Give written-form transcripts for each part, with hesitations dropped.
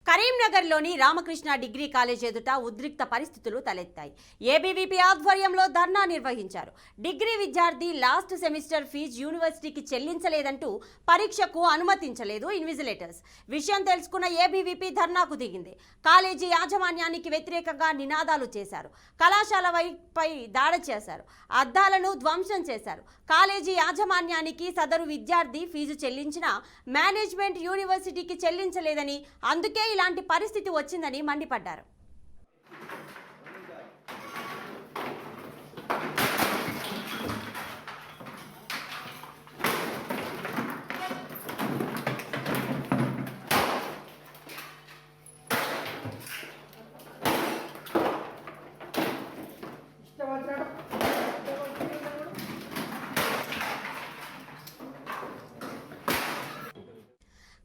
కరీంనగర్లోని Ramakrishna degree college ఎదుట ఉద్రిక్త పరిస్థితులు తలెత్తాయి. ఏబీవీపీ ఆధ్వర్యంలో ధర్నా నిర్వహించారు. డిగ్రీ విద్యార్థి లాస్ట్ సెమిస్టర్ ఫీజు యూనివర్సిటీకి చెల్లించలేదంటూ పరీక్షకు అనుమతించలేదు ఇన్విజిలేటర్స్. విషయం తెలుసుకున్న ఏబీవీపీ ధర్నాకు దిగింది. కాలేజీ యాజమాన్యానికి వ్యతిరేకంగా నినాదాలు చేశారు. కళాశాలపై దాడి చేశారు. అద్దాలను ధ్వంసం చేశారు. కాలేజీ యాజమాన్యానికి సదరు విద్యార్థి ఫీజు చెల్లించినా మేనేజ్మెంట్ యూనివర్సిటీకి చెల్లించలేదని, అందుకే ఇలాంటి పరిస్థితి వచ్చిందని మండిపడ్డారు.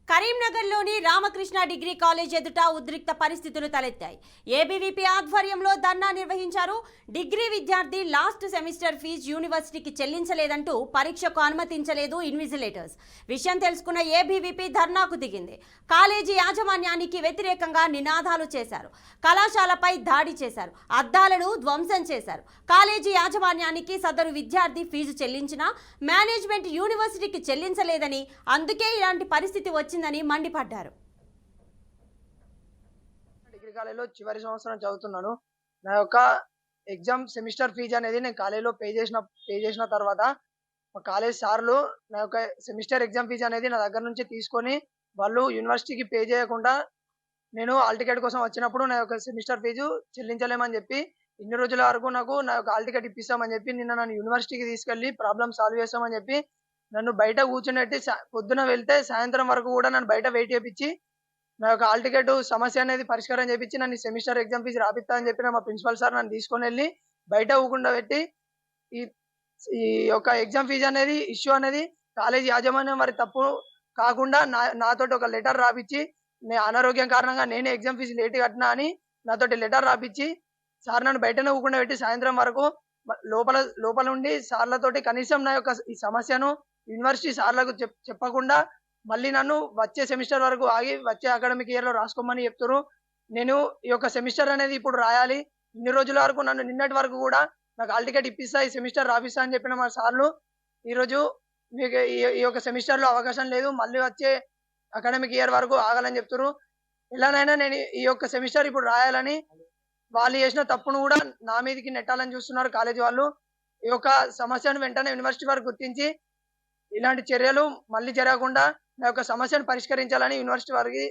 కరీంనగర్లోని రామకృష్ణ డిగ్రీ కాలేజ్ ఎదుట ఉద్రిక్త పరిస్థితులు తలెత్తాయి. ఏబీవీపీ ఆధ్వర్యంలో ధర్నా నిర్వహించారు. డిగ్రీ విద్యార్థి లాస్ట్ సెమిస్టర్ ఫీజు యూనివర్సిటీకి చెల్లించలేదంటూ పరీక్షకు అనుమతించలేదు ఇన్విజిలేటర్స్. విషయం తెలుసుకున్న ఏబీవీపీ ధర్నాకు దిగింది. కాలేజీ యాజమాన్యానికి వ్యతిరేకంగా నినాదాలు చేశారు. కళాశాలపై దాడి చేశారు. అద్దాలను ధ్వంసం చేశారు. కాలేజీ యాజమాన్యానికి సదరు విద్యార్థి ఫీజు చెల్లించినా మేనేజ్మెంట్ యూనివర్సిటీకి చెల్లించలేదని, అందుకే ఇలాంటి పరిస్థితి వచ్చిందని మండిపడ్డారు. డిగ్రీ కాలేజీలో చివరి సంవత్సరం చదువుతున్నాను. నా యొక్క ఎగ్జామ్ సెమిస్టర్ ఫీజు అనేది నేను కాలేజీలో పే చేసిన తర్వాత మా కాలేజ్ సార్లు నా యొక్క సెమిస్టర్ ఎగ్జామ్ ఫీజు అనేది నా దగ్గర నుంచి తీసుకొని వాళ్ళు యూనివర్సిటీకి పే చేయకుండా నేను హాల్ టికెట్ కోసం వచ్చినప్పుడు నా యొక్క సెమిస్టర్ ఫీజు చెల్లించలేమని చెప్పి, ఇన్ని రోజుల వరకు నాకు నా యొక్క హాల్ టికెట్ ఇప్పిస్తామని చెప్పి నిన్న నన్ను యూనివర్సిటీకి తీసుకెళ్లి ప్రాబ్లమ్ సాల్వ్ చేస్తామని చెప్పి నన్ను బయట కూర్చున్నట్టు పొద్దున వెళ్తే సాయంత్రం వరకు కూడా నన్ను బయట వెయిట్ చేయించి నా యొక్క హాల్ టికెట్ సమస్య అనేది పరిష్కారం చేయించి నన్ను సెమిస్టర్ ఎగ్జామ్ ఫీజు రాపిస్తా అని చెప్పిన మా ప్రిన్సిపల్ సార్ నన్ను తీసుకొని వెళ్ళి బయట ఊకుండా పెట్టి ఈ యొక్క ఎగ్జామ్ ఫీజు అనేది ఇష్యూ అనేది కాలేజ్ యాజమాన్యం వారి తప్పు కాకుండా నాతోటి ఒక లెటర్ రాపిచ్చి, నేను అనారోగ్యం కారణంగా నేనే ఎగ్జామ్ ఫీజు లేట్ కట్టినా అని నాతోటి లెటర్ రాపిచ్చి సార్ నన్ను బయటనే ఊకుండా పెట్టి సాయంత్రం వరకు లోపల ఉండి సార్లతోటి కనీసం నా యొక్క ఈ సమస్యను యూనివర్సిటీ సార్లకు చెప్పకుండా మళ్ళీ నన్ను వచ్చే సెమిస్టర్ వరకు ఆగి వచ్చే అకాడమిక్ ఇయర్ లో రాసుకోమని చెప్తారు. నేను ఈ యొక్క సెమిస్టర్ అనేది ఇప్పుడు రాయాలి. ఇన్ని రోజుల వరకు నన్ను నిన్నటి వరకు కూడా నాకు హాల్ టికెట్ ఇప్పిస్తా, ఈ సెమిస్టర్ రాపిస్తా అని చెప్పిన మా సార్లు ఈరోజు మీకు ఈ యొక్క సెమిస్టర్ లో అవకాశం లేదు, మళ్ళీ వచ్చే అకాడమిక్ ఇయర్ వరకు ఆగాలని చెప్తారు. ఎలానైనా నేను ఈ యొక్క సెమిస్టర్ ఇప్పుడు రాయాలని వాళ్ళు చేసిన తప్పును కూడా నా మీదకి నెట్టాలని చూస్తున్నారు కాలేజీ వాళ్ళు. ఈ యొక్క సమస్యను వెంటనే యూనివర్సిటీ వారు గుర్తించి ఇలాంటి చర్యలు మళ్ళీ జరగకుండా నా యొక్క సమస్యను పరిష్కరించాలని యూనివర్సిటీ వారికి